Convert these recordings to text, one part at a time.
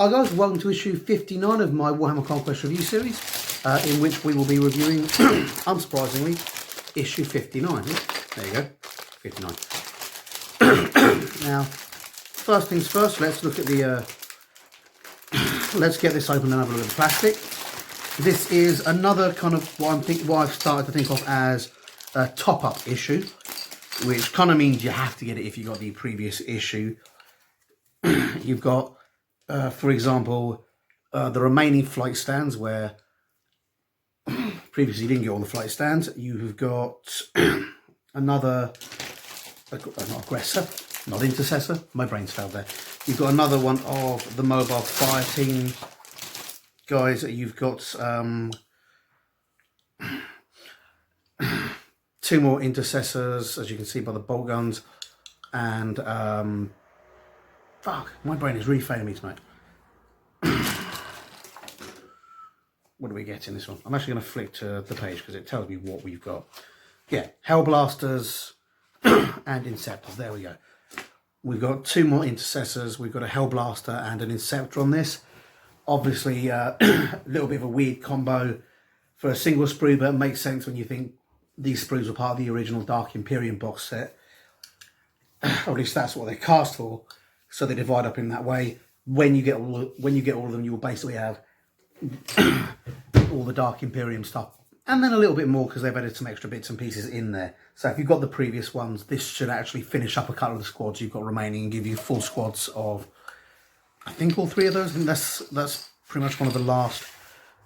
Hi guys, welcome to issue 59 of my Warhammer Conquest review series, in which we will be reviewing, unsurprisingly, issue 59. There you go, 59. Now, first things first, let's look at the, let's get this open and have a look at the plastic. This is another kind of what I've started to think of as a top-up issue, which kind of means you have to get it if you got the previous issue. You've got, for example, the remaining flight stands where previously you didn't get all the flight stands. You've got another, not aggressor, not intercessor, my brain's failed there. You've got another one of the mobile fire team guys. You've got two more intercessors, as you can see by the bolt guns, and fuck, my brain is really failing me tonight. What do we get in this one? I'm actually going to flick to the page because it tells me what we've got. Yeah, Hellblasters and Inceptors. There we go. We've got two more Intercessors. We've got a Hellblaster and an Inceptor on this. Obviously, a little bit of a weird combo for a single sprue, but it makes sense when you think these sprues were part of the original Dark Imperium box set. Or at least that's what they're cast for. So they divide up in that way. When you get all of them, you will basically have all the Dark Imperium stuff, and then a little bit more because they've added some extra bits and pieces in there. So if you've got the previous ones, this should actually finish up a couple of the squads you've got remaining and give you full squads of, I think, all three of those. And that's pretty much one of the last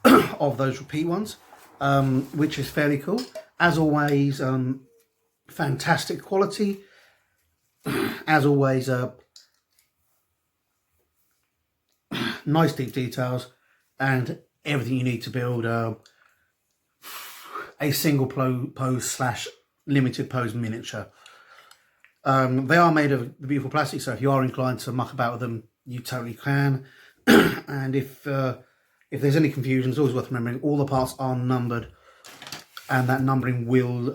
of those repeat ones, which is fairly cool. As always, fantastic quality. As always, nice deep details and everything you need to build a single pose / limited pose miniature. They are made of the beautiful plastic, so if you are inclined to muck about with them, you totally can. And if there's any confusion, it's always worth remembering all the parts are numbered, and that numbering will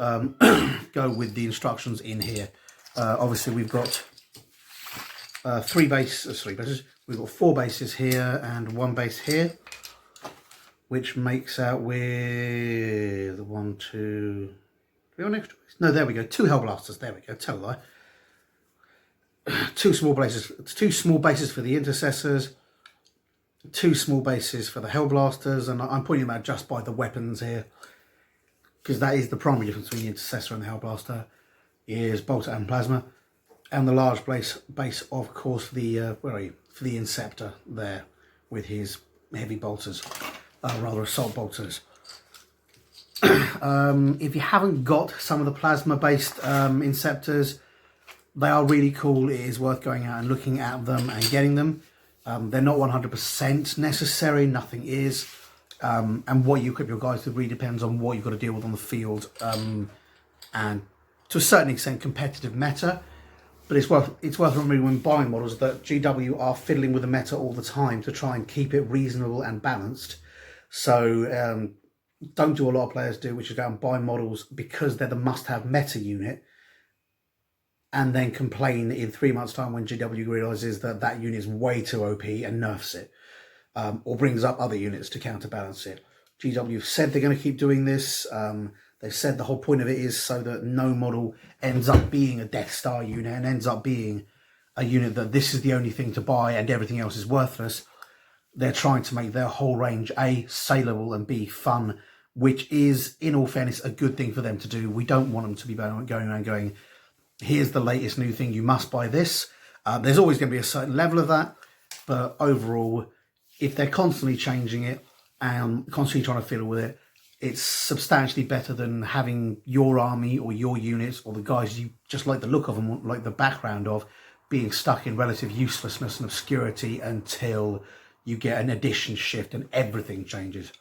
go with the instructions in here. Obviously, we've got three bases. We've got four bases here and one base here, which makes out with one, two, three on extra base. No, there we go. Two Hellblasters. There we go. Tell a lie. Two small bases for the Intercessors. Two small bases for the Hellblasters, and I'm pointing them out just by the weapons here, because that is the primary difference between the Intercessor and the Hellblaster, is bolter and plasma. And the large base, of course, for the for the Inceptor there with his heavy bolters, rather assault bolters. If you haven't got some of the plasma-based Inceptors, they are really cool. It is worth going out and looking at them and getting them. They're not 100% necessary. Nothing is. And what you equip your guys with really depends on what you've got to deal with on the field, and to a certain extent competitive meta. But it's worth remembering when buying models that GW are fiddling with the meta all the time to try and keep it reasonable and balanced. So don't do what a lot of players do, which is go and buy models because they're the must-have meta unit, and then complain in 3 months' time when GW realises that that unit is way too OP and nerfs it, or brings up other units to counterbalance it. GW said they're going to keep doing this. They've said the whole point of it is so that no model ends up being a Death Star unit and ends up being a unit that this is the only thing to buy and everything else is worthless. They're trying to make their whole range A, saleable, and B, fun, which is, in all fairness, a good thing for them to do. We don't want them to be going around going, here's the latest new thing, you must buy this. There's always going to be a certain level of that, but overall, if they're constantly changing it and constantly trying to fiddle with it, it's substantially better than having your army or your units or the guys you just like the look of them, like the background of, being stuck in relative uselessness and obscurity until you get an edition shift and everything changes.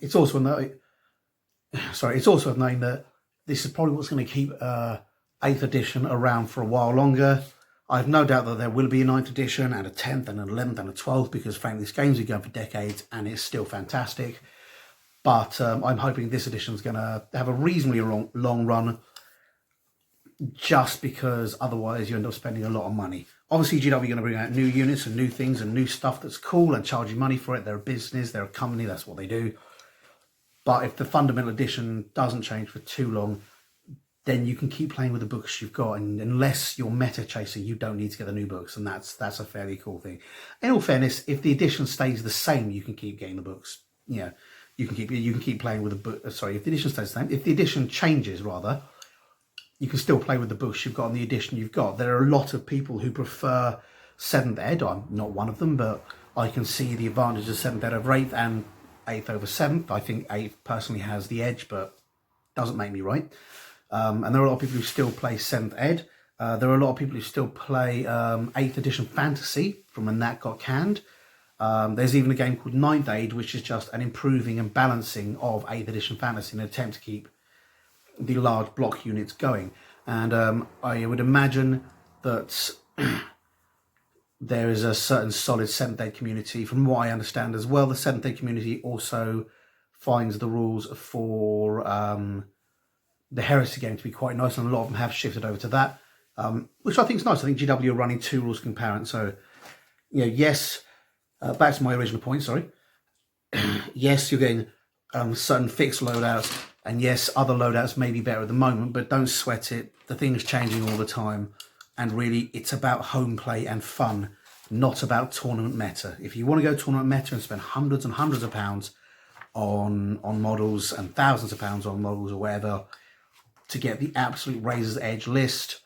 It's also worth knowing that this is probably what's going to keep 8th edition around for a while longer. I have no doubt that there will be a 9th edition and a 10th and an 11th and a 12th, because frankly this game's been going for decades and it's still fantastic. But I'm hoping this edition is going to have a reasonably long run, just because otherwise you end up spending a lot of money, Obviously, GW are going to bring out new units and new things and new stuff that's cool and charge you money for it. They're a business, they're a company, that's what they do. But if the fundamental edition doesn't change for too long, then you can keep playing with the books you've got. And unless you're meta chasing, you don't need to get the new books. And that's a fairly cool thing. In all fairness, if the edition stays the same, you can keep getting the books. Yeah, you can keep playing with the book. Sorry, if the edition stays the same, if the edition changes rather, you can still play with the books you've got and the edition you've got. There are a lot of people who prefer 7th Ed. I'm not one of them, but I can see the advantage of 7th Ed over 8th and 8th over 7th. I think 8th personally has the edge, but doesn't make me right. And there are a lot of people who still play 7th Ed. There are a lot of people who still play 8th edition Fantasy from when that got canned. There's even a game called 9th Age, which is just an improving and balancing of 8th edition Fantasy in an attempt to keep the large block units going. And I would imagine that there is a certain solid 7th Ed community, from what I understand as well. The 7th Ed community also finds the rules for the Heresy game to be quite nice, and a lot of them have shifted over to that, which I think is nice. I think GW are running 2 rules concurrent. So, yes, back to my original point, sorry. Yes, you're getting certain fixed loadouts, and yes, other loadouts may be better at the moment, but don't sweat it. The thing's changing all the time, and really it's about home play and fun, not about tournament meta. If you want to go tournament meta and spend hundreds and hundreds of pounds on models and thousands of pounds on models or whatever to get the absolute razor's edge list,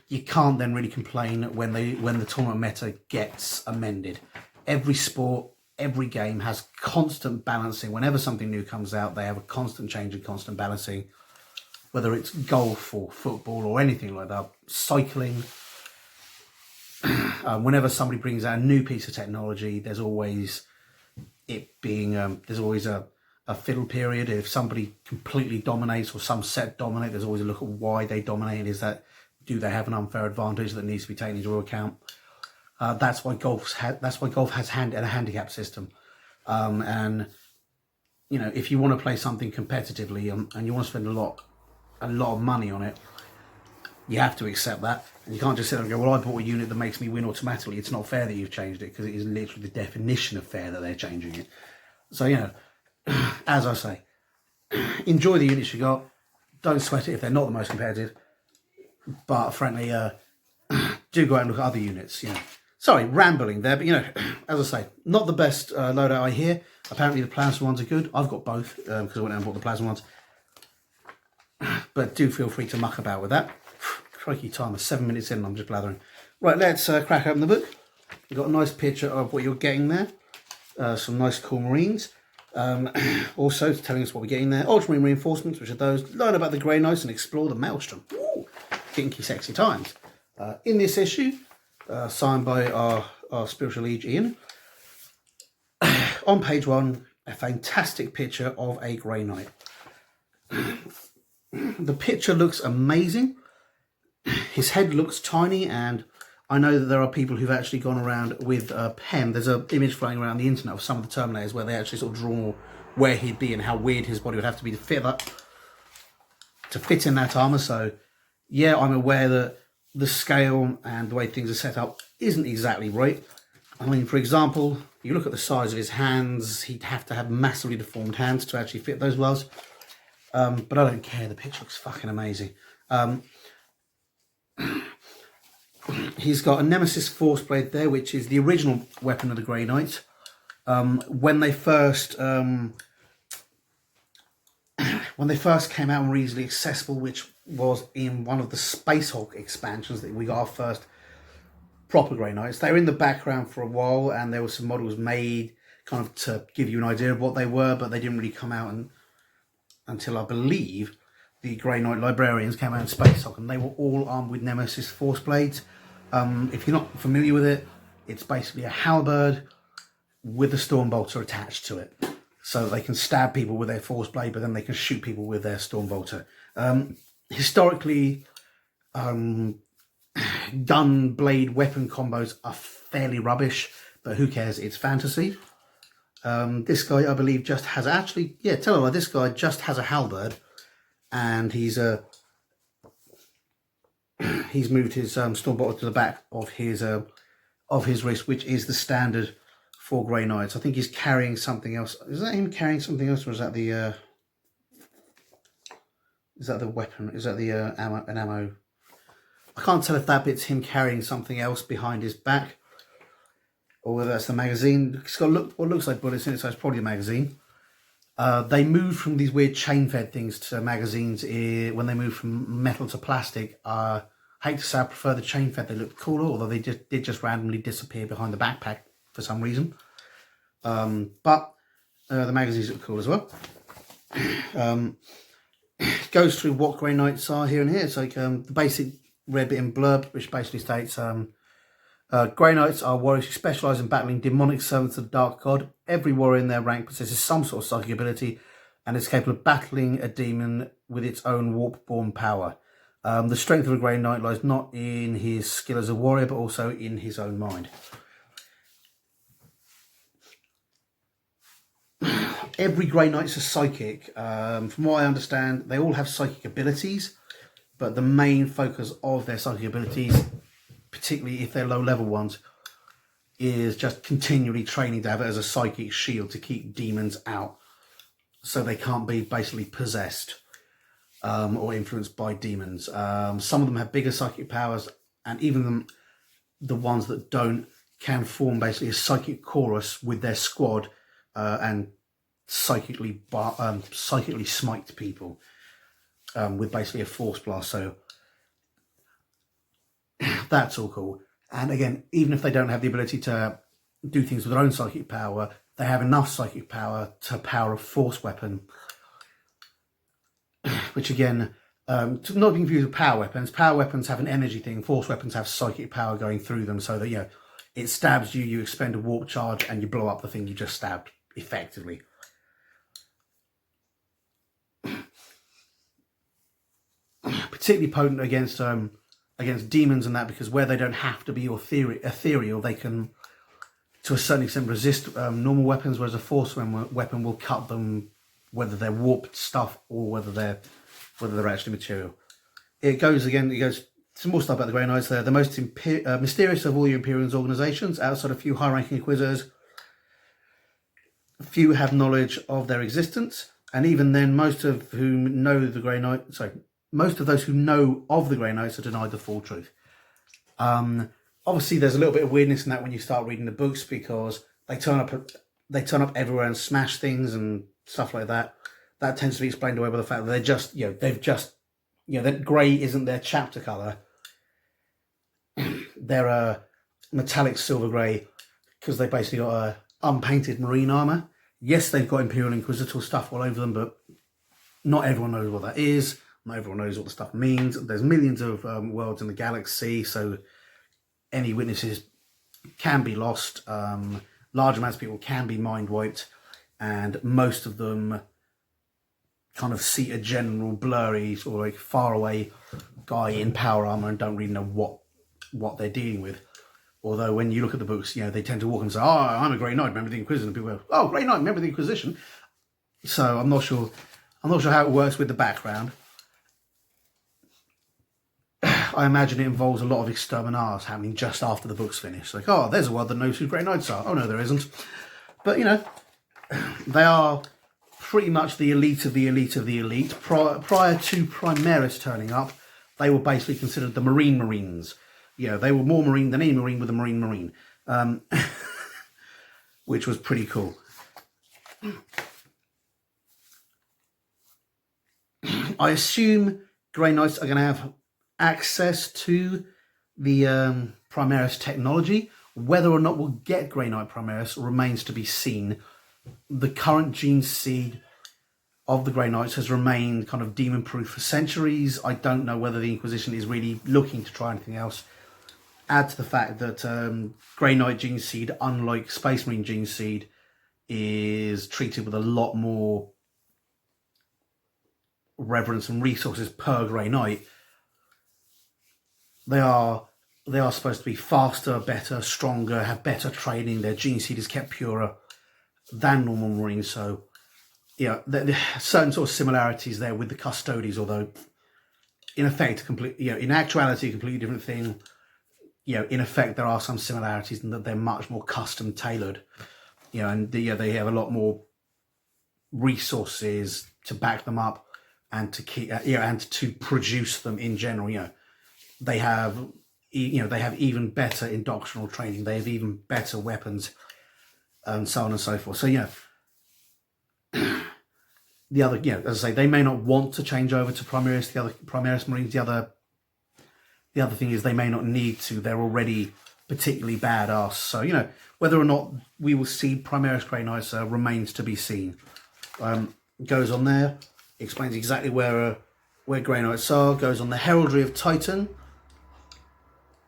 you can't then really complain when the tournament meta gets amended. Every sport, every game has constant balancing. Whenever something new comes out, they have a constant change and constant balancing, whether it's golf or football or anything like that, cycling. Whenever somebody brings out a new piece of technology, there's always a fiddle period. If somebody completely dominates or some set dominate, there's always a look at why they dominate. Do they have an unfair advantage that needs to be taken into account? That's why golf has a handicap system. And if you want to play something competitively and you want to spend a lot of money on it, you have to accept that. And you can't just sit there and go, well, I bought a unit that makes me win automatically. It's not fair that you've changed it, because it is literally the definition of fair that they're changing it. So, as I say, enjoy the units you got. Don't sweat it if they're not the most competitive. But frankly, do go out and look at other units. Sorry, rambling there, but as I say, not the best loadout I hear. Apparently the plasma ones are good. I've got both because I went out and bought the plasma ones. But do feel free to muck about with that. Crikey timer, 7 minutes in and I'm just blathering. Right, let's crack open the book. You've got a nice picture of what you're getting there. Some nice cool Marines. Also telling us what we're getting there. Ultramarine reinforcements, which are those. Learn about the Grey Knights and explore the Maelstrom. Ooh, kinky, sexy times. In this issue, signed by our spiritual liege Ian. On page 1, a fantastic picture of a Grey Knight. The picture looks amazing. His head looks tiny, and I know that there are people who've actually gone around with a pen. There's an image flying around the internet of some of the Terminators where they actually sort of draw where he'd be and how weird his body would have to be to fit in that armor. So yeah, I'm aware that the scale and the way things are set up isn't exactly right. I mean, for example, you look at the size of his hands, he'd have to have massively deformed hands to actually fit those wells. But I don't care, the picture looks fucking amazing. He's got a Nemesis Force Blade there, which is the original weapon of the Grey Knight. When they first came out and were easily accessible, which was in one of the Space Hulk expansions that we got our first proper Grey Knights. They were in the background for a while, and there were some models made kind of to give you an idea of what they were, but they didn't really come out until I believe the Grey Knight Librarians came out in Space Hulk, and they were all armed with Nemesis Force Blades. If you're not familiar with it, it's basically a halberd with a Stormbolter attached to it. So they can stab people with their Force Blade, but then they can shoot people with their Stormbolter. Historically, gun blade weapon combos are fairly rubbish, but who cares, it's fantasy. This guy, I believe, just has this guy just has a halberd, and he's he's moved his storm bottle to the back of his wrist, which is the standard for Grey Knights. I think he's carrying something else. Is that him carrying something else, or is that the weapon? Is that the ammo? I can't tell if that bit's him carrying something else behind his back, or whether that's the magazine. It's got what looks like bullets in it, so it's probably a magazine. They moved from these weird chain-fed things to magazines when they moved from metal to plastic. I hate to say I prefer the chain-fed. They looked cooler, although they did just randomly disappear behind the backpack for some reason. But the magazines look cool as well. Goes through what Grey Knights are here and here. It's like the basic red bit in blurb, which basically states Grey Knights are warriors who specialise in battling demonic servants of the Dark God. Every warrior in their rank possesses some sort of psychic ability and is capable of battling a demon with its own warp-born power. The strength of a Grey Knight lies not in his skill as a warrior, but also in his own mind. Every Grey Knight's a psychic. From what I understand, they all have psychic abilities, but the main focus of their psychic abilities, particularly if they're low-level ones, is just continually training to have it as a psychic shield to keep demons out, so they can't be basically possessed or influenced by demons. Some of them have bigger psychic powers, and even the ones that don't can form basically a psychic chorus with their squad and psychically smite people with basically a force blast. So that's all cool. And again, even if they don't have the ability to do things with their own psychic power, they have enough psychic power to power a force weapon. Which again, to not be confused with power weapons. Power weapons have an energy thing. Force weapons have psychic power going through them, so that, you know, it stabs you, you expend a warp charge, and you blow up the thing you just stabbed, effectively. Particularly potent against demons and that, because where they don't have to be ethereal, they can, to a certain extent, resist normal weapons, whereas a force weapon will cut them, whether they're warped stuff or whether they're actually material. It goes some more stuff about the Grey Knights. They're the most mysterious of all your Imperium's organisations, outside a few high-ranking Inquisitors. Few have knowledge of their existence, and even then, most of those who know of the Grey Knights are denied the full truth. Obviously, there's a little bit of weirdness in that when you start reading the books, because they turn up everywhere and smash things and stuff like that. That tends to be explained away by the fact that that grey isn't their chapter colour. They're a metallic silver grey because they basically got a unpainted marine armour. Yes, they've got Imperial Inquisitor stuff all over them, but not everyone knows what that is. Not everyone knows what the stuff means. There's millions of worlds in the galaxy, so any witnesses can be lost. Large amounts of people can be mind wiped, and most of them kind of see a general blurry or like far away guy in power armor and don't really know what they're dealing with. Although when you look at the books, you know, they tend to walk and say, "Oh, I'm a Grey Knight, remember the Inquisition?" And people go, "Oh, Grey Knight, remember the Inquisition?" So I'm not sure how it works with the background. I imagine it involves a lot of exterminars happening just after the book's finished. Like, oh, there's a world that knows who Grey Knights are. Oh, no, there isn't. But, you know, they are pretty much the elite of the elite of the elite. Prior to Primaris turning up, they were basically considered the Marines. You know, they were more Marine than any Marine with a Marine. Which was pretty cool. I assume Grey Knights are going to have access to the Primaris technology. Whether or not we'll get Grey Knight Primaris remains to be seen. The current gene seed of the Grey Knights has remained kind of demon-proof for centuries. I don't know whether the Inquisition is really looking to try anything else. Add to the fact that Grey Knight gene seed, unlike Space Marine gene seed, is treated with a lot more reverence and resources per Grey Knight. They are supposed to be faster, better, stronger, have better training. Their gene seed is kept purer than normal Marines. So, yeah, there are certain sort of similarities there with the Custodies, although in effect, in actuality, a completely different thing. In effect, there are some similarities in that they're much more custom tailored. And they have a lot more resources to back them up and to keep, and to produce them in general. They have, they have even better indoctrinal training. They have even better weapons, and so on and so forth. So the other, as I say, they may not want to change over to Primaris. The other Primaris Marines, the other thing is they may not need to. They're already particularly badass. So whether or not we will see Primaris Grey Knights remains to be seen. Goes on there, explains exactly where Grey Knights are. Goes on the Heraldry of Titan.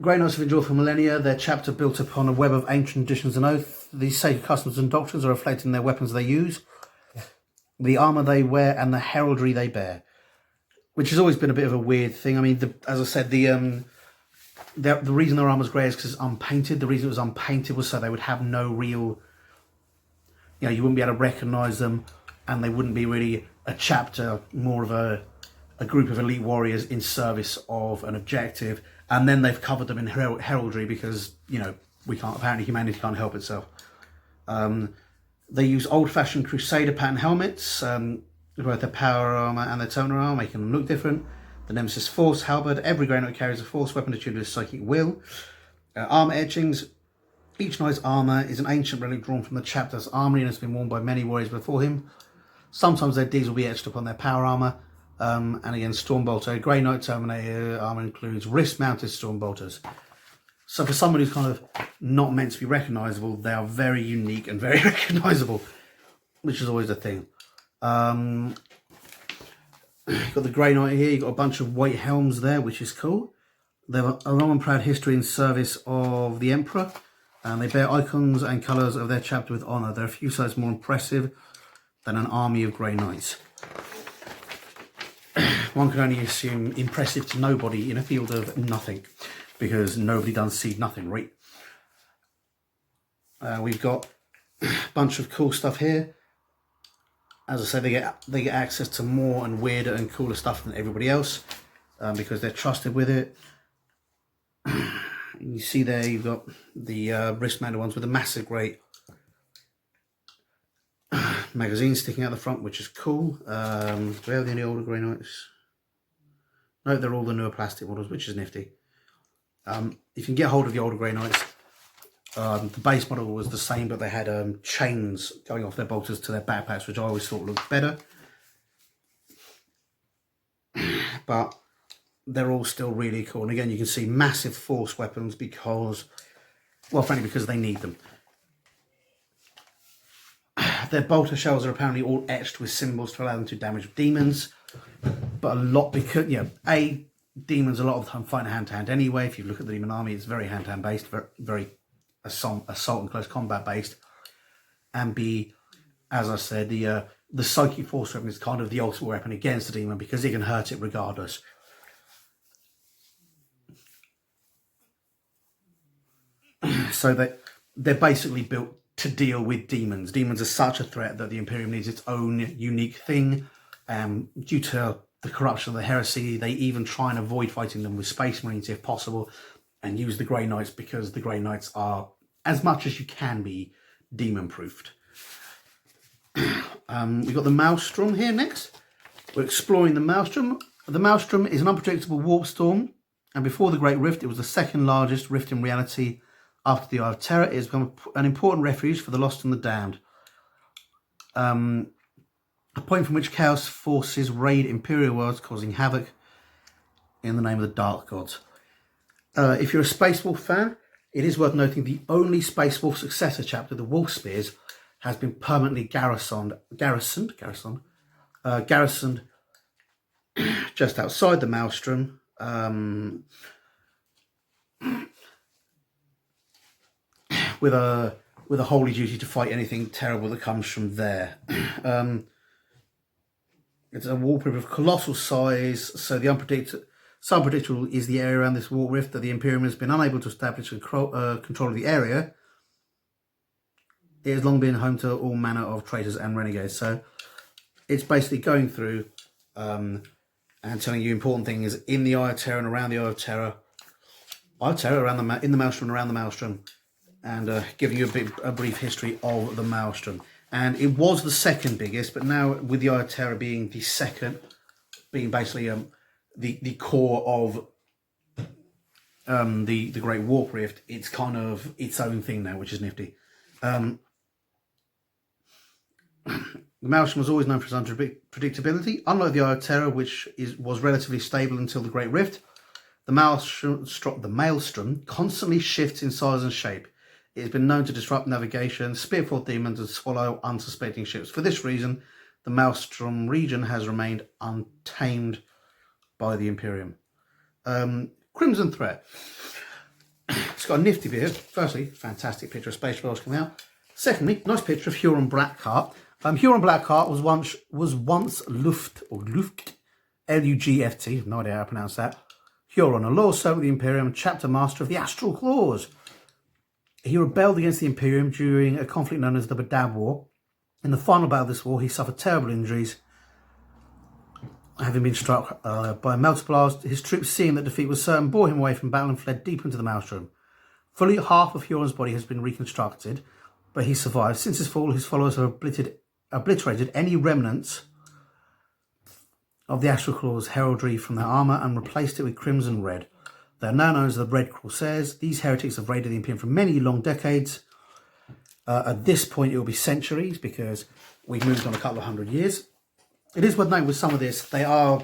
Grey Knights have endured for millennia. Their chapter built upon a web of ancient traditions and oath. These sacred customs and doctrines are reflected in their weapons they use, the armour they wear, and the heraldry they bear, which has always been a bit of a weird thing. I mean, as I said, the reason their armour's grey is because it's unpainted. The reason it was unpainted was so they would have no real, you wouldn't be able to recognise them, and they wouldn't be really a chapter, more of a group of elite warriors in service of an objective. And then they've covered them in heraldry because, apparently humanity can't help itself. They use old-fashioned Crusader pattern helmets, both their power armour and their toner armour, making them look different. The Nemesis Force Halberd. Every Grey Knight carries a Force weapon attuned to his psychic will. Armour etchings. Each knight's armour is an ancient relic drawn from the chapter's armoury and has been worn by many warriors before him. Sometimes their deeds will be etched upon their power armour. And again, Stormbolter. Grey Knight Terminator armour includes wrist-mounted Stormbolters. So for someone who's kind of not meant to be recognisable, they are very unique and very recognisable, which is always a thing. You've got the Grey Knight here. You've got a bunch of white helms there, which is cool. They have a long and proud history in service of the Emperor, and they bear icons and colours of their chapter with honour. They're a few sizes more impressive than an army of Grey Knights. One can only assume impressive to nobody in a field of nothing, because nobody does see nothing, right? We've got a bunch of cool stuff here. As I said, they get access to more and weirder and cooler stuff than everybody else, because they're trusted with it. You see there, you've got the wrist-mounted ones with a massive great magazine sticking out the front, which is cool. Do we have any older Grey Knights? No, they're all the newer plastic models, which is nifty. If you can get hold of the older Grey Knights, the base model was the same, but they had chains going off their bolters to their backpacks, which I always thought looked better. But they're all still really cool. And again, you can see massive force weapons because, well, frankly, because they need them. Their bolter shells are apparently all etched with symbols to allow them to damage demons. But a lot, because, demons a lot of the time fight hand-to-hand anyway. If you look at the demon army, it's very hand-to-hand based, very assault and close combat based. And B, as I said, the psychic force weapon is kind of the ultimate weapon against the demon because it can hurt it regardless. So they're basically built to deal with demons. Demons are such a threat that the Imperium needs its own unique thing. Due to the corruption of the heresy, they even try and avoid fighting them with Space Marines if possible, and use the Grey Knights because the Grey Knights are, as much as you can be, demon-proofed. We've got the Maelstrom here next. We're exploring the Maelstrom. The Maelstrom is an unpredictable warp storm, and before the Great Rift, it was the second largest rift in reality after the Eye of Terror. It has become an important refuge for the lost and the damned. A point from which chaos forces raid Imperial worlds, causing havoc in the name of the Dark Gods. If you're a Space Wolf fan, it is worth noting the only Space Wolf successor chapter, the Wolf Spears, has been permanently garrisoned just outside the Maelstrom. With a holy duty to fight anything terrible that comes from there. It's a warp rift of colossal size, so unpredictable is the area around this warp rift that the Imperium has been unable to establish control of the area. It has long been home to all manner of traitors and renegades. So it's basically going through and telling you important things in the Eye of Terror and around the Eye of Terror. Eye of Terror in the Maelstrom and around the Maelstrom, and giving you a brief history of the Maelstrom. And it was the second biggest, but now with the Eye of Terror being the second, being basically the core of the Great Warp Rift, it's kind of its own thing now, which is nifty. The Maelstrom was always known for its unpredictability. Unlike the Eye of Terror, which was relatively stable until the Great Rift, the Maelstrom constantly shifts in size and shape. It has been known to disrupt navigation, spearful demons, and swallow unsuspecting ships. For this reason, the Maelstrom region has remained untamed by the Imperium. Crimson Threat. It's got a nifty bit here. Firstly, fantastic picture of space whales coming out. Secondly, nice picture of Huron Blackheart. Huron Blackheart was once Luft, L-U-G-F-T, no idea how to pronounce that. Huron, a loyal servant of the Imperium, chapter master of the Astral Claws. He rebelled against the Imperium during a conflict known as the Badab War. In the final battle of this war, he suffered terrible injuries, having been struck by a melter blast. His troops, seeing that defeat was certain, bore him away from battle and fled deep into the Maelstrom. Fully half of Huron's body has been reconstructed, but he survived. Since his fall, his followers have obliterated any remnants of the Astral Claws' heraldry from their armour and replaced it with crimson red. They are now known as the Red Corsairs. These heretics have raided the Imperium for many long decades. At this point, it will be centuries because we've moved on a couple of hundred years. It is worth noting with some of this, they are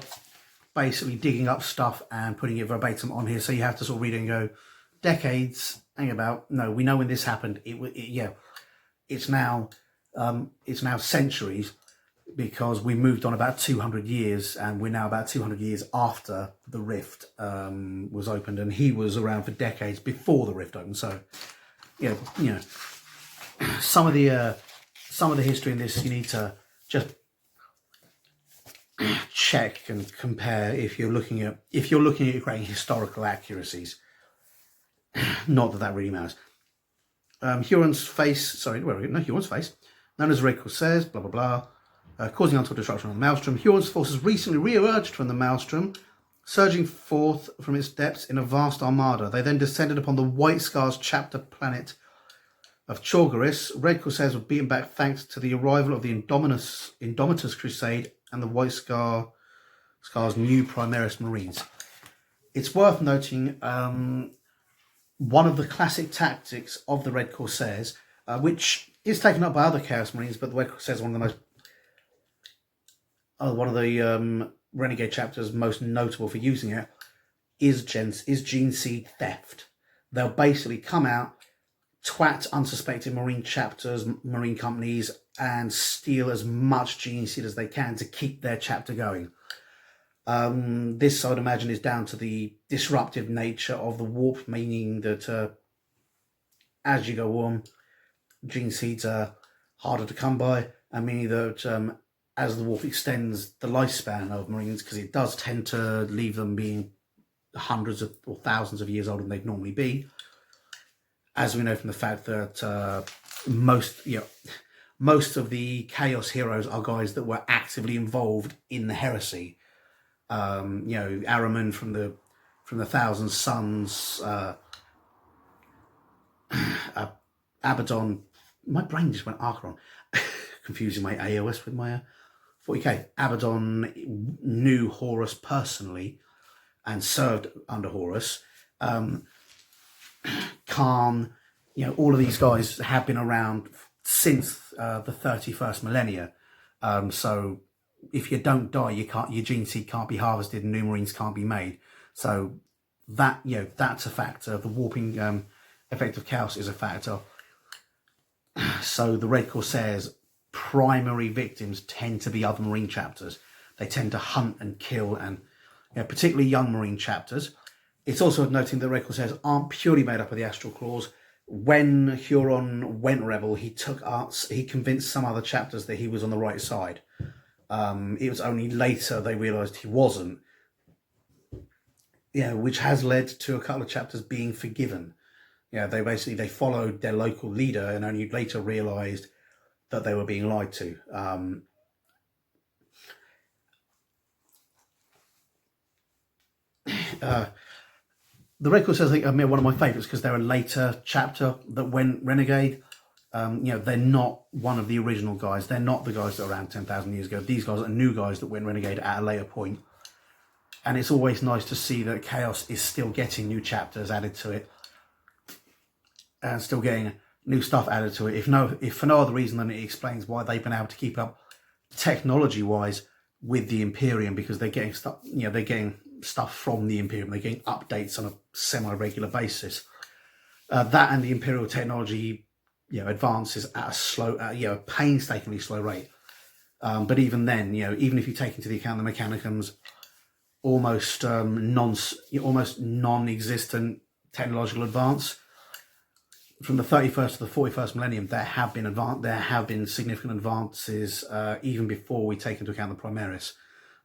basically digging up stuff and putting it verbatim on here. So you have to sort of read it and go, decades, hang about. No, we know when this happened. It's now centuries, because we moved on about 200 years, and we're now about 200 years after the Rift was opened, and he was around for decades before the Rift opened. So, you know, some of the history in this you need to just check and compare if you're looking at creating historical accuracies. Not that really matters. Huron's face, known as Red Corsairs, blah blah blah. Causing untold destruction on the Maelstrom. Huron's forces recently re-emerged from the Maelstrom, surging forth from its depths in a vast armada. They then descended upon the White Scars chapter planet of Chorgaris. Red Corsairs were beaten back thanks to the arrival of the Indomitus Crusade and the White Scars' new Primaris Marines. It's worth noting one of the classic tactics of the Red Corsairs, which is taken up by other Chaos Marines, but the Red Corsairs are one of the Renegade chapters most notable for using it, is gene seed theft. They'll basically come out, twat unsuspecting Marine chapters, Marine companies, and steal as much gene seed as they can to keep their chapter going. This, I would imagine, is down to the disruptive nature of the warp, meaning that as you go on, gene seeds are harder to come by, and meaning that as the warp extends the lifespan of Marines, because it does tend to leave them being hundreds of or thousands of years older than they'd normally be, as we know from the fact that most of the Chaos heroes are guys that were actively involved in the heresy. Araman from the Thousand Sons, Abaddon. My brain just went Archeron, confusing my AOS with my 40k. Abaddon knew Horus personally and served under Horus. Khan, all of these guys have been around since the 31st millennia. So if you don't die, your gene seed can't be harvested and new Marines can't be made. So that, that's a factor. The warping effect of Chaos is a factor. So the Red Corsairs' primary victims tend to be other Marine chapters. They tend to hunt and kill, and particularly young Marine chapters. It's also worth noting that Red Corsairs aren't purely made up of the Astral Claws. When Huron went rebel, he convinced some other chapters that he was on the right side. It was only later they realised he wasn't. Which has led to a couple of chapters being forgiven. They followed their local leader and only later realised that they were being lied to. The Red Corsairs are one of my favourites because they're a later chapter that went Renegade. They're not one of the original guys. They're not the guys that were around 10,000 years ago. These guys are new guys that went Renegade at a later point. And it's always nice to see that Chaos is still getting new chapters added to it. And still getting new stuff added to it. If for no other reason than it explains why they've been able to keep up technology-wise with the Imperium, because they're getting stuff, they're getting stuff from the Imperium. They're getting updates on a semi-regular basis. That and the Imperial technology, advances at a slow, painstakingly slow rate. But even then, even if you take into the account the Mechanicum's almost non-existent technological advance, from the 31st to the 41st millennium, there have been significant advances even before we take into account the Primaris.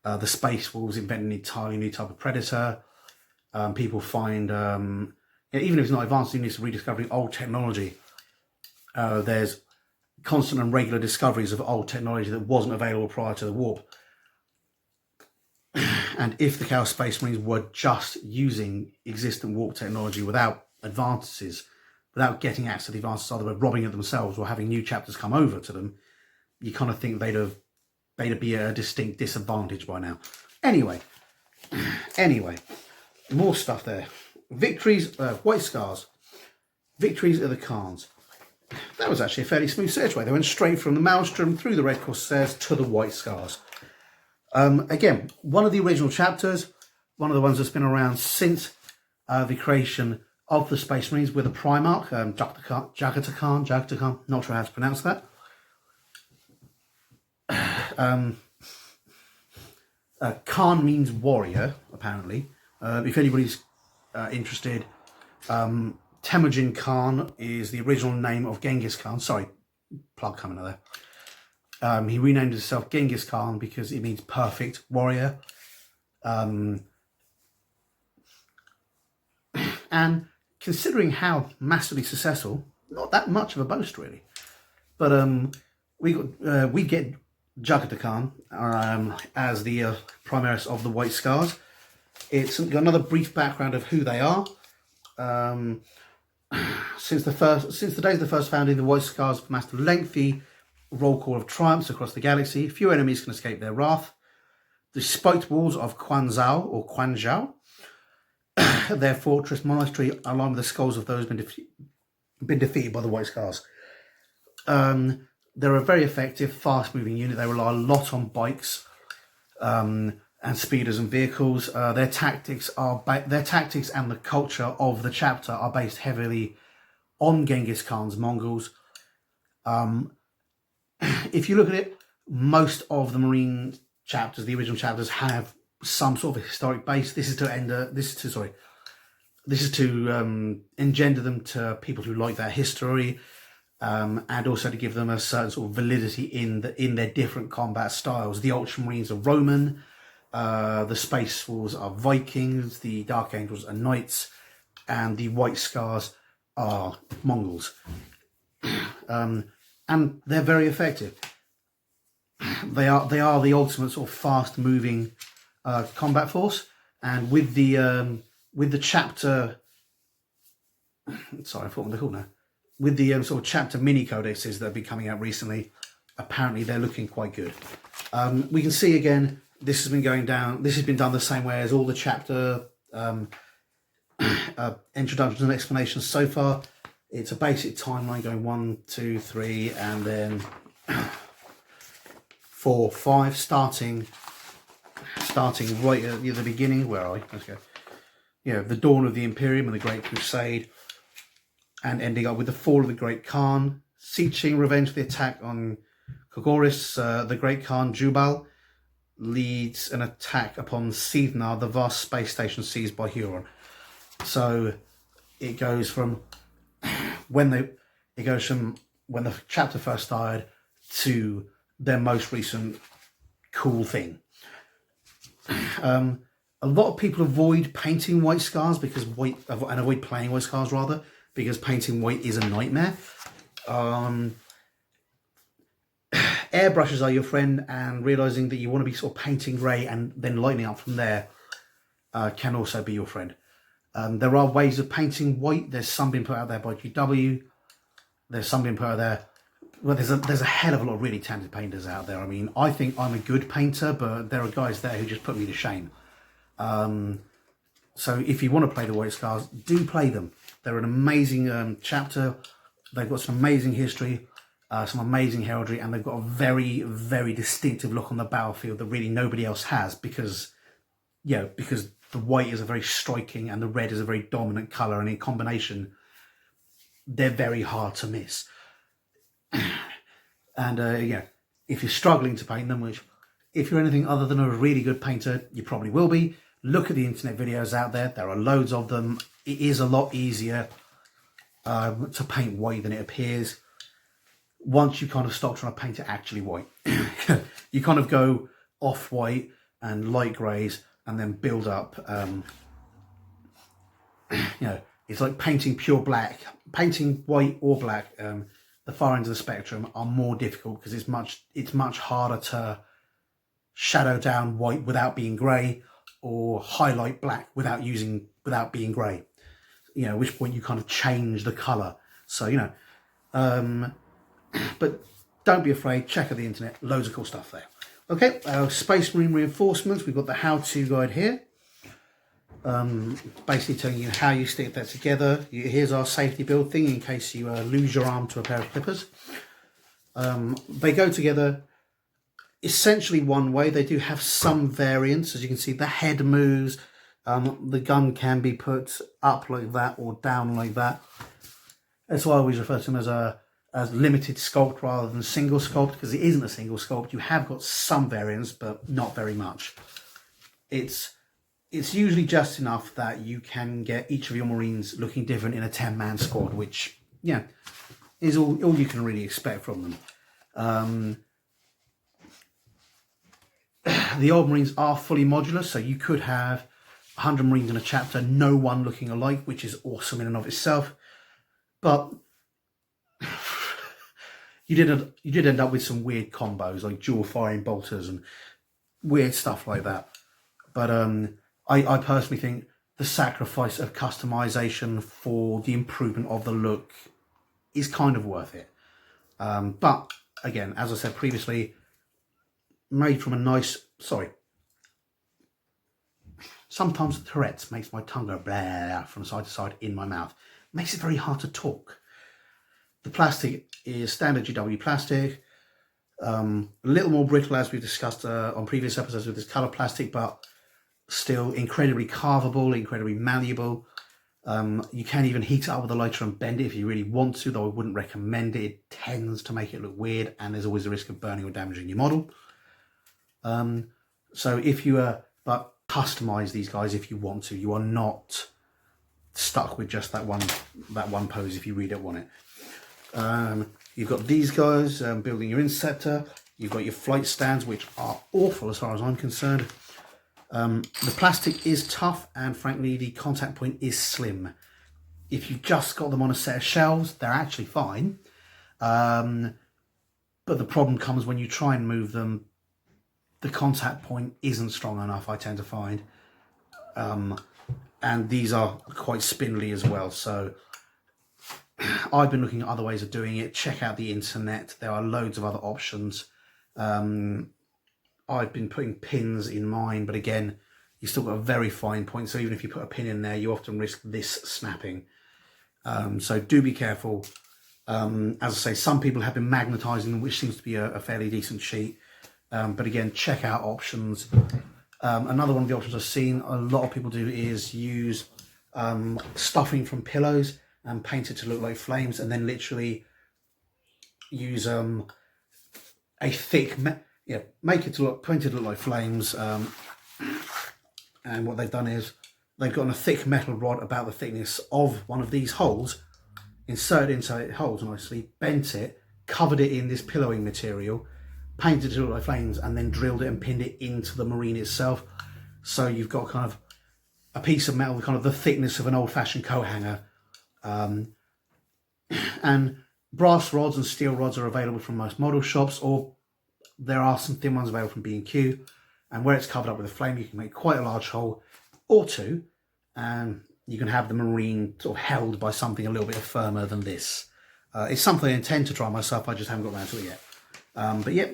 The Space Wolves invent an entirely new type of predator. People find, even if it's not advanced, even if it's rediscovering old technology. There's constant and regular discoveries of old technology that wasn't available prior to the warp. And if the Chaos Space Marines were just using existing warp technology without advances, without getting access to the advances, either by robbing it themselves or having new chapters come over to them, you kind of think they'd be at a distinct disadvantage by now. Anyway, more stuff there. Victories, White Scars. Victories of the Khans. That was actually a fairly smooth search way. They went straight from the Maelstrom through the Red Corsairs to the White Scars. Again, one of the original chapters, one of the ones that's been around since the creation of the Space Marines with a Primarch, Jagata Khan, not sure how to pronounce that. Khan means warrior, apparently. If anybody's interested, Temujin Khan is the original name of Genghis Khan. Sorry, plug coming out there. He renamed himself Genghis Khan because it means perfect warrior. And considering how massively successful, not that much of a boast really. But we get Jagata Khan as the Primaris of the White Scars. It's got another brief background of who they are. Since the days of the first founding, the White Scars have amassed a lengthy roll call of triumphs across the galaxy. Few enemies can escape their wrath. The spiked walls of Quanzhou, their fortress monastery, along with the skulls of those been defeated by the White Scars. They're a very effective, fast-moving unit. They rely a lot on bikes and speeders and vehicles. Their tactics and the culture of the chapter are based heavily on Genghis Khan's Mongols. If you look at it, most of the Marine chapters, the original chapters, have some sort of historic base. This is to engender them to people who like their history, and also to give them a certain sort of validity in their different combat styles. The Ultramarines are Roman, the Space Wolves are Vikings, the Dark Angels are Knights, and the White Scars are Mongols. And they're very effective. They are the ultimate sort of fast-moving combat force, and with the chapter, sorry, I forgot what they're called now. With the sort of chapter mini codexes that have been coming out recently, apparently they're looking quite good. We can see again, this has been going down. This has been done the same way as all the chapter introductions and explanations so far. It's a basic timeline going 1, 2, 3, and then 4, 5, starting right at the beginning. Where are we? Let's go. The dawn of the Imperium and the Great Crusade, and ending up with the fall of the Great Khan, seeking revenge for the attack on Kogoris. The Great Khan Jubal leads an attack upon Seethnar, the vast space station seized by Huron. So it goes from when the chapter first started to their most recent cool thing. A lot of people avoid painting White Scars and avoid playing White Scars rather, because painting white is a nightmare. Airbrushes are your friend, and realizing that you want to be sort of painting grey and then lighting up from there can also be your friend. There are ways of painting white. There's some being put out there by GW. There's some being put out there. Well, there's a hell of a lot of really talented painters out there. I mean, I think I'm a good painter, but there are guys there who just put me to shame. So if you want to play the White Scars, do play them. They're an amazing chapter. They've got some amazing history, some amazing heraldry, and they've got a very, very distinctive look on the battlefield that really nobody else has, because the white is a very striking and the red is a very dominant colour, and in combination, they're very hard to miss. And if you're struggling to paint them, which if you're anything other than a really good painter, you probably will be, look at the internet videos out there. There are loads of them. It is a lot easier to paint white than it appears once you kind of stop trying to paint it actually white. You kind of go off-white and light greys and then build up. It's like painting pure black. Painting white or black, the far ends of the spectrum are more difficult because it's much harder to shadow down white without being grey, or highlight black without being grey. At which point you kind of change the colour. So but don't be afraid. Check out the internet. Loads of cool stuff there. Okay, Space Marine reinforcements. We've got the how-to guide here. Basically telling you how you stick that together. Here's our safety build thing in case you lose your arm to a pair of clippers. They go together essentially one way. They do have some variants. As you can see, the head moves. The gun can be put up like that or down like that. That's why I always refer to them as limited sculpt rather than single sculpt, because it isn't a single sculpt. You have got some variants, but not very much. It's usually just enough that you can get each of your Marines looking different in a 10-man squad, which is all you can really expect from them. The old Marines are fully modular, so you could have 100 Marines in a chapter, no one looking alike, which is awesome in and of itself. But you did end up with some weird combos, like dual firing bolters and weird stuff like that. But I personally think the sacrifice of customization for the improvement of the look is kind of worth it. But again, as I said previously, made from a nice, sometimes Tourette's makes my tongue go blah from side to side in my mouth. Makes it very hard to talk. The plastic is standard GW plastic. A little more brittle, as we've discussed on previous episodes with this colour plastic, but still incredibly carvable, incredibly malleable. You can even heat it up with a lighter and bend it if you really want to, though I wouldn't recommend it. It tends to make it look weird, and there's always the risk of burning or damaging your model. So if you but customize these guys if you want to. You are not stuck with just that one pose if you really don't want it. You've got these guys building your Inceptor. You've got your flight stands, which are awful as far as I'm concerned. The plastic is tough, and frankly the contact point is slim. If you just got them on a set of shelves, they're actually fine. But the problem comes when you try and move them. The contact point isn't strong enough, I tend to find. And these are quite spindly as well. So I've been looking at other ways of doing it. Check out the internet. There are loads of other options. I've been putting pins in mine, but again, you've still got a very fine point. So even if you put a pin in there, you often risk this snapping. So do be careful. As I say, some people have been magnetising them, which seems to be a fairly decent cheat. But again, check out options. Another one of the options I've seen a lot of people do is use stuffing from pillows and paint it to look like flames, and then literally use a thick, make it to look, paint it to look like flames. And what they've done is they've gotten a thick metal rod about the thickness of one of these holes, inserted inside holes nicely, bent it, covered it in this pillowing material, painted it to look like flames, and then drilled it and pinned it into the Marine itself. So you've got kind of a piece of metal, kind of the thickness of an old-fashioned coat hanger. And brass rods and steel rods are available from most model shops, or there are some thin ones available from B&Q. And where it's covered up with a flame, you can make quite a large hole, or 2, and you can have the Marine sort of held by something a little bit firmer than this. It's something I intend to try myself, I just haven't got around to it yet. But yeah,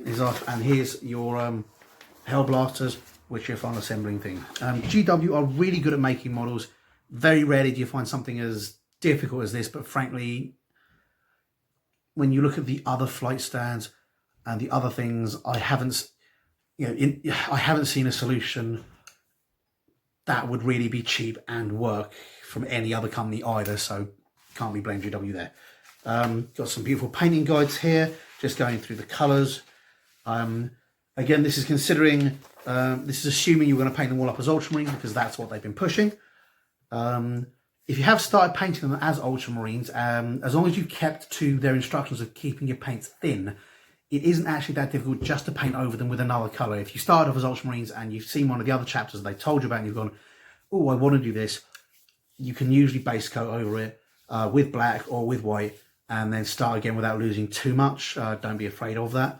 and here's your Hellblasters, which you're final assembling thing. GW are really good at making models. Very rarely do you find something as difficult as this, but frankly, when you look at the other flight stands and the other things, I haven't seen a solution that would really be cheap and work from any other company either, so can't be blamed GW there. Got some beautiful painting guides here, just going through the colours. Again, this is considering, this is assuming you're going to paint them all up as Ultramarines, because that's what they've been pushing. If you have started painting them as Ultramarines, as long as you've kept to their instructions of keeping your paints thin, it isn't actually that difficult just to paint over them with another colour. If you started off as Ultramarines and you've seen one of the other chapters they told you about and you've gone, oh, I want to do this, you can usually base coat over it with black or with white, and then start again without losing too much. Don't be afraid of that.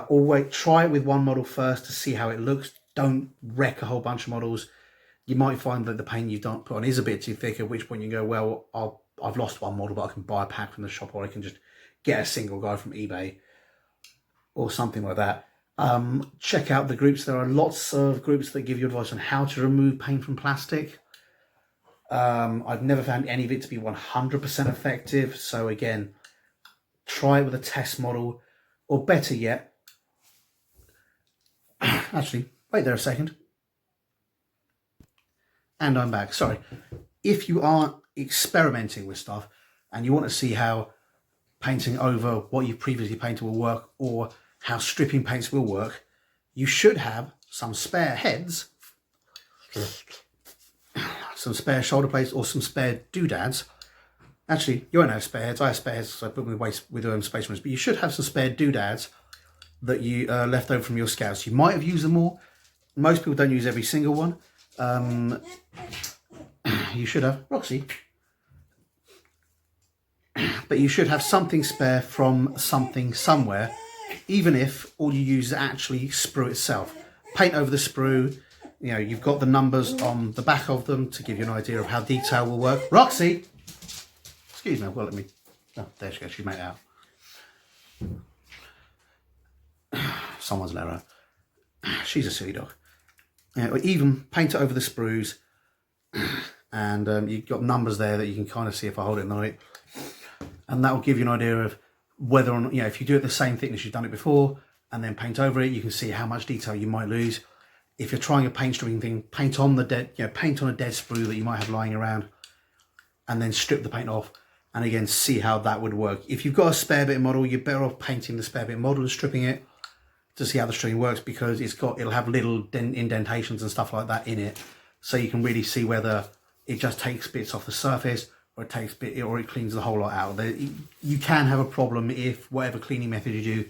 Always try it with one model first to see how it looks. Don't wreck a whole bunch of models. You might find that the paint you've put on is a bit too thick, at which point you go, well, I've lost one model, but I can buy a pack from the shop, or I can just get a single guy from eBay or something like that. Check out the groups. There are lots of groups that give you advice on how to remove paint from plastic. I've never found any of it to be 100% effective. So again, try it with a test model, or better yet, actually, wait there a second. And I'm back, sorry. If you are experimenting with stuff and you want to see how painting over what you've previously painted will work, or how stripping paints will work, you should have some spare heads, some spare shoulder plates, or some spare doodads. Actually, you won't have spare heads. I have spare heads, so I put them with Space Marines, but you should have some spare doodads that you left over from your scouts. You might have used them all. Most people don't use every single one. You should have, Roxy, but you should have something spare from something somewhere, even if all you use is actually sprue itself. Paint over the sprue. You know, you've got the numbers on the back of them to give you an idea of how detail will work. Roxy, excuse me, well, let me, oh, there she goes, she made it out. Someone's let her out. She's a silly dog. Or even paint it over the sprues, and you've got numbers there that you can kind of see if I hold it in the light, and that will give you an idea of whether or not, if you do it the same thickness you've done it before and then paint over it, you can see how much detail you might lose. If you're trying a paint stripping thing, paint on the paint on a dead sprue that you might have lying around, and then strip the paint off, and again see how that would work. If you've got a spare bit model, you're better off painting the spare bit model and stripping it to see how the stripping works, because it'll have little indentations and stuff like that in it, so you can really see whether it just takes bits off the surface, or it cleans the whole lot out. You can have a problem if whatever cleaning method you do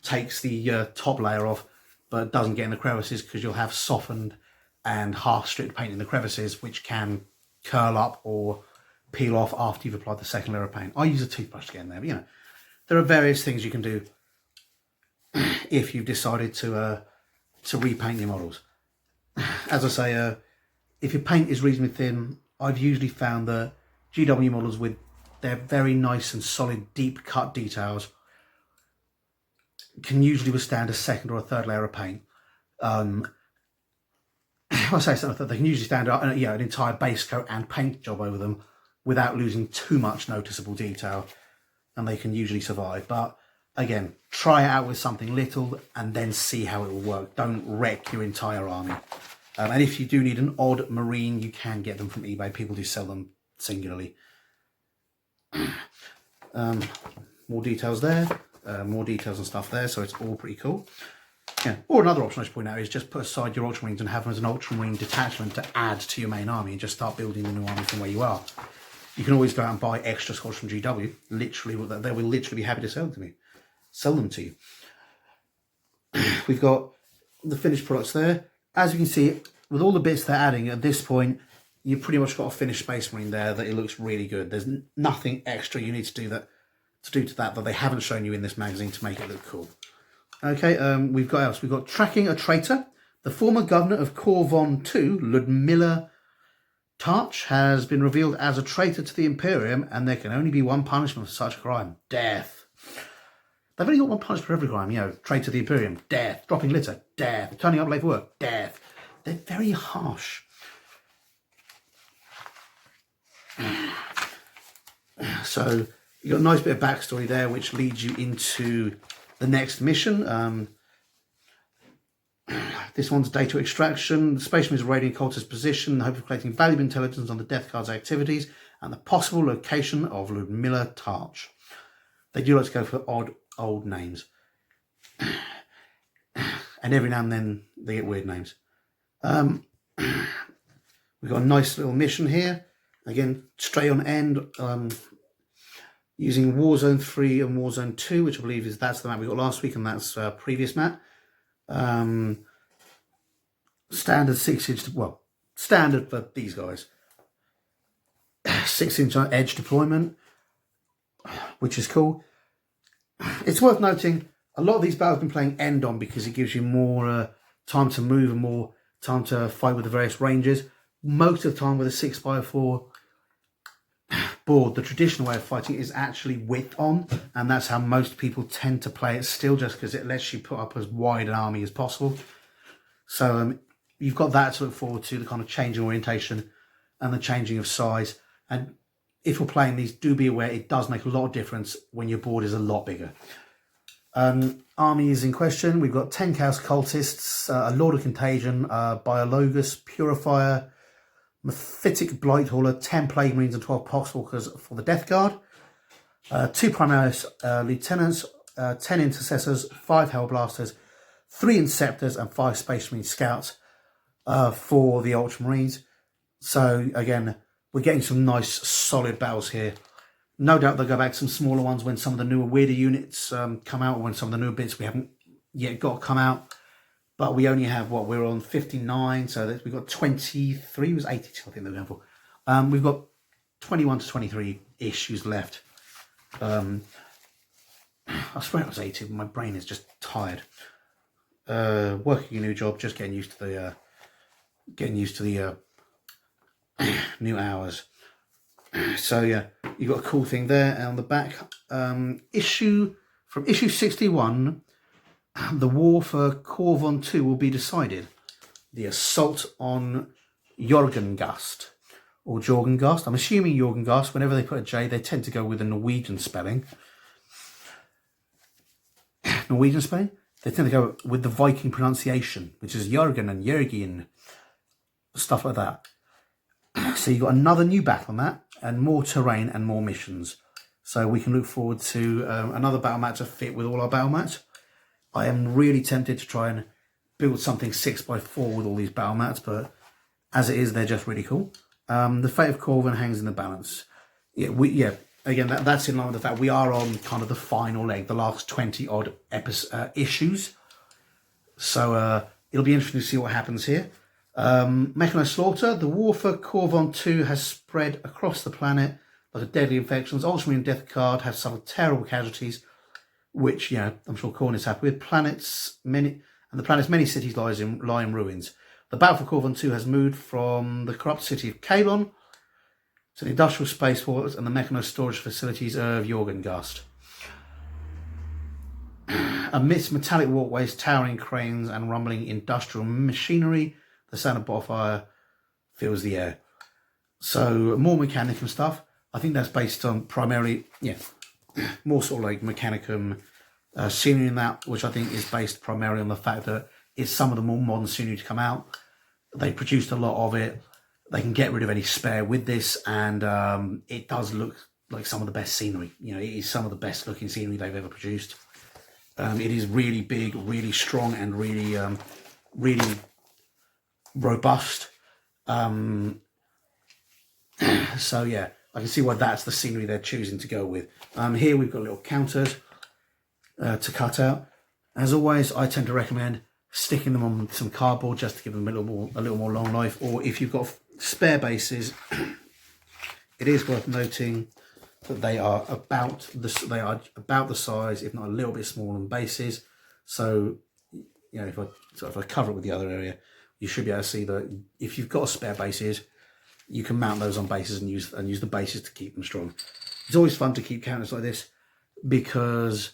takes the top layer off, but doesn't get in the crevices, because you'll have softened and half stripped paint in the crevices, which can curl up or peel off after you've applied the second layer of paint. I use a toothbrush to get in there, but there are various things you can do if you've decided to repaint your models. As I say, if your paint is reasonably thin, I've usually found that GW models with their very nice and solid deep cut details can usually withstand a second or a third layer of paint. I say something, they can usually stand an entire base coat and paint job over them without losing too much noticeable detail, and they can usually survive. But again, try it out with something little and then see how it will work. Don't wreck your entire army. And if you do need an odd Marine, you can get them from eBay. People do sell them singularly. More details there. More details and stuff there, so it's all pretty cool. Yeah. Or another option I should point out is just put aside your Ultramarines and have them as an Ultramarine detachment to add to your main army, and just start building the new army from where you are. You can always go out and buy extra squads from GW. Literally, they will literally be happy to sell them to you. We've got the finished products there. As you can see, with all the bits they're adding at this point, you've pretty much got a finished Space Marine there that it looks really good. There's nothing extra you need to do to that they haven't shown you in this magazine to make it look cool. Okay, we've got tracking a traitor. The former governor of Corvon II, Ludmilla Tarch has been revealed as a traitor to the Imperium, and there can only be one punishment for such a crime: death. They've only got one punishment for every crime, you know, traitor to the Imperium, death, dropping litter, death, turning up late for work, death. They're very harsh. So you've got a nice bit of backstory there, which leads you into the next mission. This one's data extraction. The Space Marines are raiding cultist position in the hope of collecting valuable intelligence on the Death Guard's activities and the possible location of Ludmilla Tarch. They do like to go for odd old names. And every now and then they get weird names. We've got a nice little mission here. Again, straight on end. Using Warzone 3 and Warzone 2, which I believe that's the map we got last week, and that's previous map. Standard 6-inch, well, standard for these guys. 6-inch edge deployment, which is cool. It's worth noting, a lot of these battles have been playing end on because it gives you more time to move and more time to fight with the various ranges. Most of the time with a 6x4 board, the traditional way of fighting is actually width on, and that's how most people tend to play it still, just because it lets you put up as wide an army as possible. So you've got that to look forward to, the kind of changing orientation and the changing of size. And if you're playing these, do be aware it does make a lot of difference when your board is a lot bigger. Armies in question, we've got 10 Chaos Cultists, a Lord of Contagion, Biologus, Purifier, Mephitic Blighthauler, 10 Plague Marines and 12 Poxwalkers for the Death Guard, 2 Primaris Lieutenants, 10 Intercessors, 5 Hellblasters, 3 Inceptors and 5 Space Marine Scouts for the Ultramarines. So again, we're getting some nice solid battles here. No doubt they'll go back to some smaller ones when some of the newer weirder units come out, or when some of the newer bits we haven't yet got come out. But we only have, what, we're on 59, so we've got 23, it was 82 I think they're going for. We've got 21 to 23 issues left. I swear it was 80, but my brain is just tired. Working a new job, just getting used to the new hours. So yeah, you've got a cool thing there. And on the back, issue 61, the war for Corvon 2 will be decided. The assault on Jorgengast, or Jorgengast. I'm assuming Jorgengast. Whenever they put a J, they tend to go with a Norwegian spelling. Norwegian spelling? They tend to go with the Viking pronunciation, which is Jörgen and Jörgien, stuff like that. So you've got another new battle map, and more terrain and more missions. So we can look forward to another battle map to fit with all our battle mats. I am really tempted to try and build something 6x4 with all these battle mats, but as it is, they're just really cool. The fate of Corvin hangs in the balance. Again, that's in line with the fact we are on kind of the final leg, the last 20 odd issues. So it'll be interesting to see what happens here. Mechano Slaughter, the war for Corvon 2 has spread across the planet like a deadly infection. Ultramarine Death Guard have suffered terrible casualties, which, I'm sure Khorne is happy with. The planet's many cities lie in ruins. The battle for Corvon 2 has moved from the corrupt city of Kalon to the industrial spaceports and the mechanized storage facilities of Jorgengast. Amidst metallic walkways, towering cranes and rumbling industrial machinery, the sound of bonfire fills the air. So more Mechanicum stuff. I think that's based on primarily, more sort of like Mechanicum scenery in that, which I think is based primarily on the fact that it's some of the more modern scenery to come out. They produced a lot of it. They can get rid of any spare with this, and it does look like some of the best scenery. It is some of the best looking scenery they've ever produced. It is really big, really strong, and really, really robust. So yeah, I can see why that's the scenery they're choosing to go with. Here we've got little counters to cut out. As always, I tend to recommend sticking them on some cardboard just to give them a little more long life. Or if you've got spare bases, it is worth noting that they are about the size, if not a little bit smaller than bases. So if I cover it with the other area, you should be able to see that if you've got spare bases, you can mount those on bases and use the bases to keep them strong. It's always fun to keep counters like this, because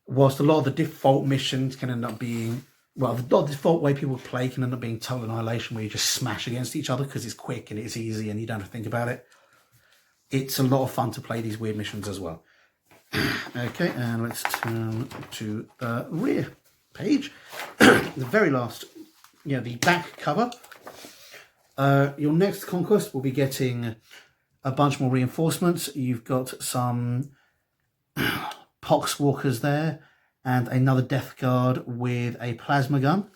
whilst a lot of the default missions can end up being, well, the default way people play can end up being total annihilation, where you just smash against each other because it's quick and it's easy and you don't have to think about it. It's a lot of fun to play these weird missions as well. Okay, and let's turn to the rear page. The very last, the back cover. Your next conquest will be getting a bunch more reinforcements. You've got some Poxwalkers there, and another Death Guard with a plasma gun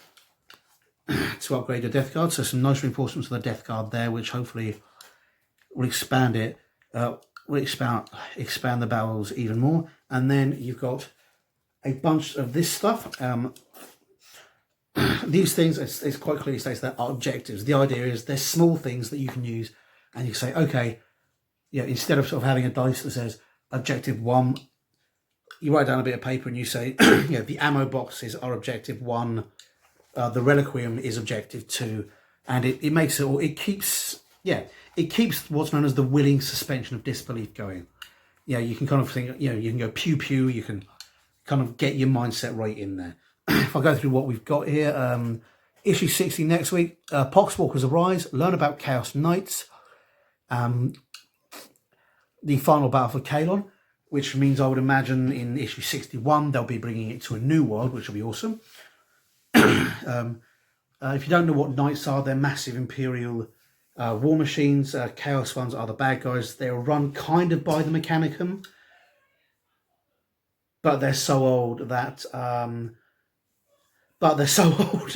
to upgrade your Death Guard. So some nice reinforcements for the Death Guard there, which hopefully will expand it, will expand the battles even more. And then you've got a bunch of this stuff. These things, it's quite clearly states that are objectives. The idea is they're small things that you can use, and you say, okay, instead of sort of having a dice that says objective 1, you write down a bit of paper and you say, the ammo boxes are objective 1, the reliquarium is objective 2, and it makes it, or it keeps what's known as the willing suspension of disbelief going. You can kind of think, you can go pew pew, you can kind of get your mindset right in there. If I go through what we've got here, issue 60 next week, Poxwalkers Arise, learn about Chaos Knights, the final battle for Kalon, which means I would imagine in issue 61 they'll be bringing it to a new world, which will be awesome. If you don't know what Knights are, they're massive Imperial war machines. Chaos ones are the bad guys. They're run kind of by the Mechanicum, but they're so old that...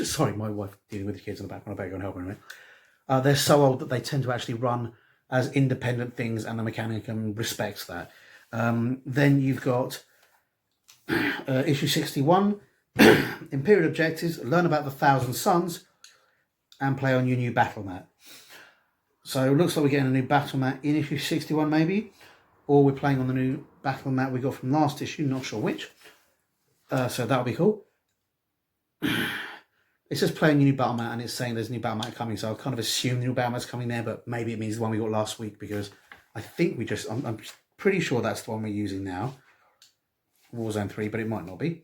sorry, my wife dealing with the kids in the background. I better go and help her in a minute. They're so old that they tend to actually run as independent things, and the Mechanicum respects that. Then you've got issue 61, Imperial Objectives, learn about the Thousand Suns, and play on your new battle mat. So it looks like we're getting a new battle mat in issue 61 maybe, or we're playing on the new battle mat we got from last issue, not sure which. So that'll be cool. It says playing your new battle mat, and it's saying there's a new battle mat coming, so I'll kind of assume the new battle mat's coming there, but maybe it means the one we got last week, because I think I'm pretty sure that's the one we're using now, Warzone 3, but it might not be.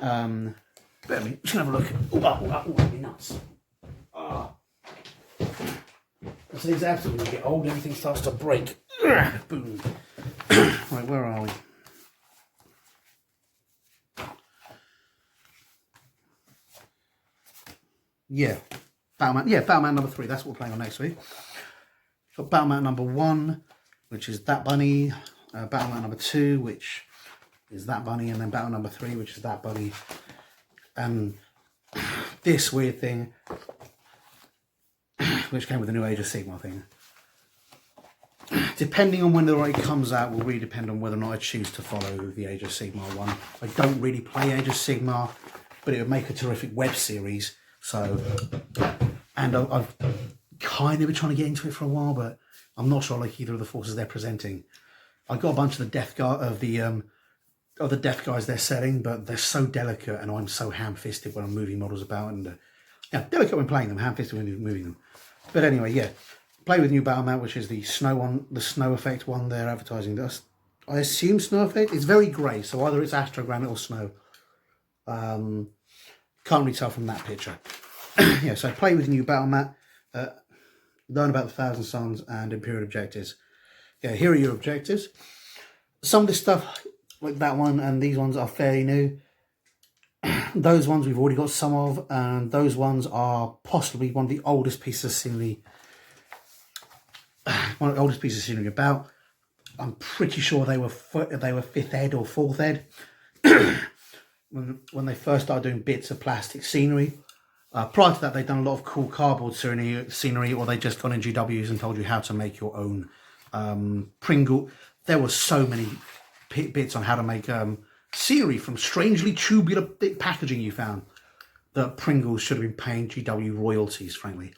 Bear with me, just gonna have a look. Oh, that'd be nuts. So these absolutely get old, everything starts to break. Boom. Right, where are we? Battle Mat number 3, that's what we're playing on next week. Got Battle Mat number 1, which is that bunny, Battle Mat number 2, which is that bunny, and then Battle number 3, which is that bunny. And this weird thing, which came with the new Age of Sigmar thing. Depending on when the right comes out will really depend on whether or not I choose to follow the Age of Sigmar one. I don't really play Age of Sigmar, but it would make a terrific web series. So, and I've kind of been trying to get into it for a while, but I'm not sure I like either of the forces they're presenting. I got a bunch of the Death Guard of the Death Guys they're selling, but they're so delicate, and I'm so ham-fisted when I'm moving models about, and delicate when playing them, ham-fisted when moving them. But anyway, play with new battle mat, which is the snow one, the snow effect one. They're advertising this. I assume snow effect. It's very grey, so either it's astrogranite or snow. Can't really tell from that picture. So play with new battle mat, learn about the Thousand Suns and Imperial Objectives. Here are your objectives. Some of this stuff, like that one and these ones, are fairly new. Those ones we've already got some of, and those ones are possibly one of the oldest pieces of scenery. One of the oldest pieces of scenery about. I'm pretty sure they were 5th ed or 4th ed. When they first started doing bits of plastic scenery. Prior to that, they'd done a lot of cool cardboard scenery, or they'd just gone in GWs and told you how to make your own Pringle. There were so many bits on how to make scenery from strangely tubular packaging you found that Pringles should have been paying GW royalties, frankly.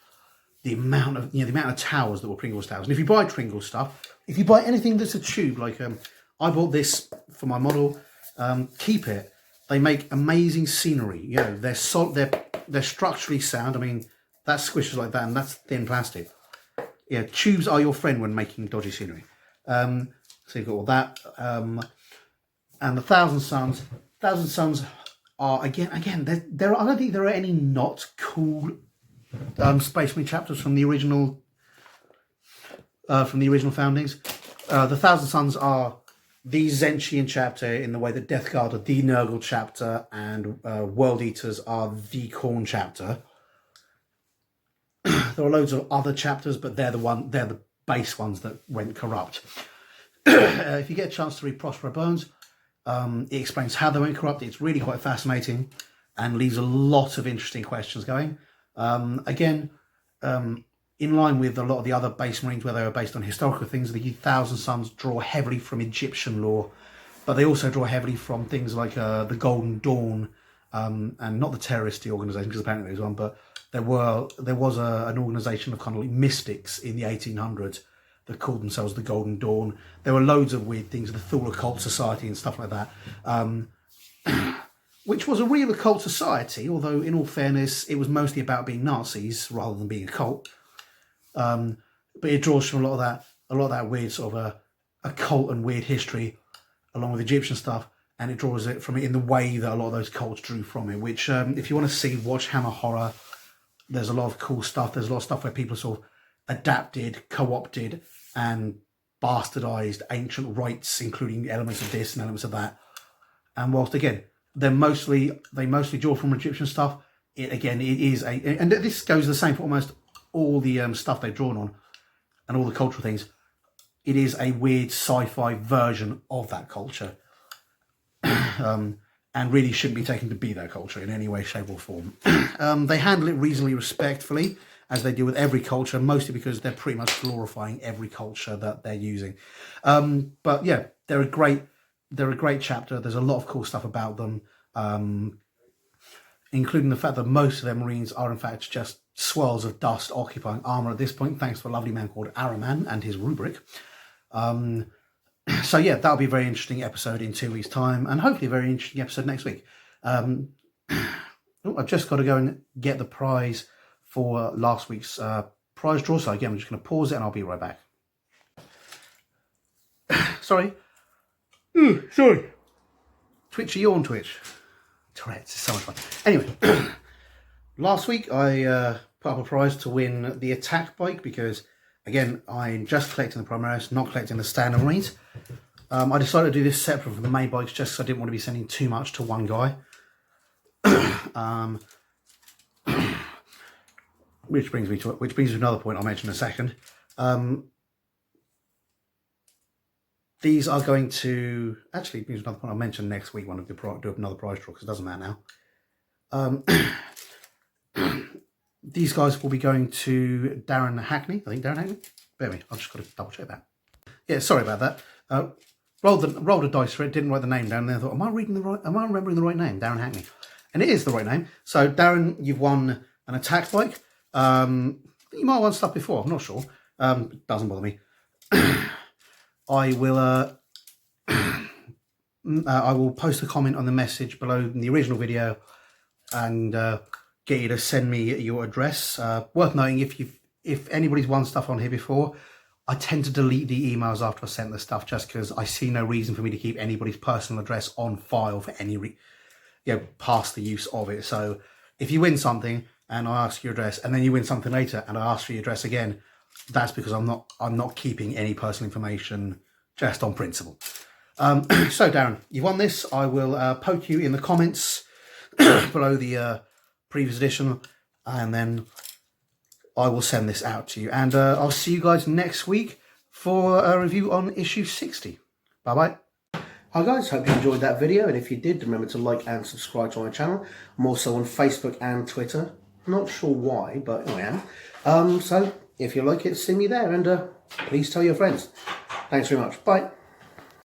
The amount of towers that were Pringles towers. And if you buy Pringles stuff, if you buy anything that's a tube, like I bought this for my model, keep it. They make amazing scenery. They're structurally sound. I mean, that squishes like that, and that's thin plastic. Yeah, tubes are your friend when making dodgy scenery. So you've got all that. And the Thousand Suns are, again, there I don't think there are any not cool Space Marine chapters from the original foundings. The Thousand Suns are the Zentian chapter in the way that Death Guard are the Nurgle chapter and World Eaters are the Khorne chapter. There are loads of other chapters, but they're the base ones that went corrupt. If you get a chance to read Prospero Bones, it explains how they went corrupt. It's really quite fascinating and leaves a lot of interesting questions going. Again, in line with a lot of the other base Marines where they were based on historical things, the Thousand Suns draw heavily from Egyptian lore, but they also draw heavily from things like the Golden Dawn, and not the terrorist organisation, because apparently there's one, but there was an organisation of kind of like mystics in the 1800s that called themselves the Golden Dawn. There were loads of weird things, the Thule Occult Society and stuff like that, which was a real occult society, although in all fairness, it was mostly about being Nazis rather than being a cult. But it draws from a lot of that weird sort of occult and weird history, along with Egyptian stuff, and it draws it from it in the way that a lot of those cults drew from it. Which, if you want to see Warhammer horror, there's a lot of cool stuff. There's a lot of stuff where people sort of adapted, co-opted, and bastardized ancient rites, including elements of this and elements of that. And whilst again, they mostly draw from Egyptian stuff, it is and this goes the same for almost all the stuff they've drawn on and all the cultural things. It is a weird sci-fi version of that culture, and really shouldn't be taken to be their culture in any way, shape or form. They handle it reasonably respectfully, as they do with every culture, mostly because they're pretty much glorifying every culture that they're using. But yeah, they're a great chapter. There's a lot of cool stuff about them, including the fact that most of their Marines are in fact just swirls of dust occupying armor at this point, thanks to a lovely man called Araman and his rubric. So yeah, that'll be a very interesting episode in 2 weeks' time, and hopefully a very interesting episode next week. I've just got to go and get the prize for last week's prize draw. So again, I'm just going to pause it and I'll be right back. Sorry. Sorry. Twitchy yawn Twitch. Tourette's is so much fun. Anyway, last week I put up a prize to win the attack bike because, again, I'm just collecting the Primaris, not collecting the standard Marines. I decided to do this separate from the main bikes just because I didn't want to be sending too much to one guy. Which brings me to another point I'll mention in a second. These are going to actually brings another point I'll mention next week when I do another prize draw, because it doesn't matter now. These guys will be going to Darren Hackney. I think Darren Hackney. Bear with me, I've just got to double check that. Yeah, sorry about that. Rolled a dice for it, didn't write the name down. Then I thought, am I remembering the right name? Darren Hackney, and it is the right name. So Darren, you've won an attack bike. You might have won stuff before. I'm not sure. Doesn't bother me. I will post a comment on the message below in the original video and get you to send me your address. Worth noting, if anybody's won stuff on here before, I tend to delete the emails after I sent the stuff just because I see no reason for me to keep anybody's personal address on file for any past the use of it. So if you win something and I ask your address, and then you win something later and I ask for your address again, that's because I'm not keeping any personal information just on principle. So Darren, you've won this. I will poke you in the comments below the previous edition, and then I will send this out to you. And I'll see you guys next week for a review on issue 60. Bye bye. Hi guys, hope you enjoyed that video, and if you did, remember to like and subscribe to my channel. I'm also on Facebook and Twitter. Not sure why, but I am. So if you like it, see me there, and please tell your friends. Thanks very much. Bye.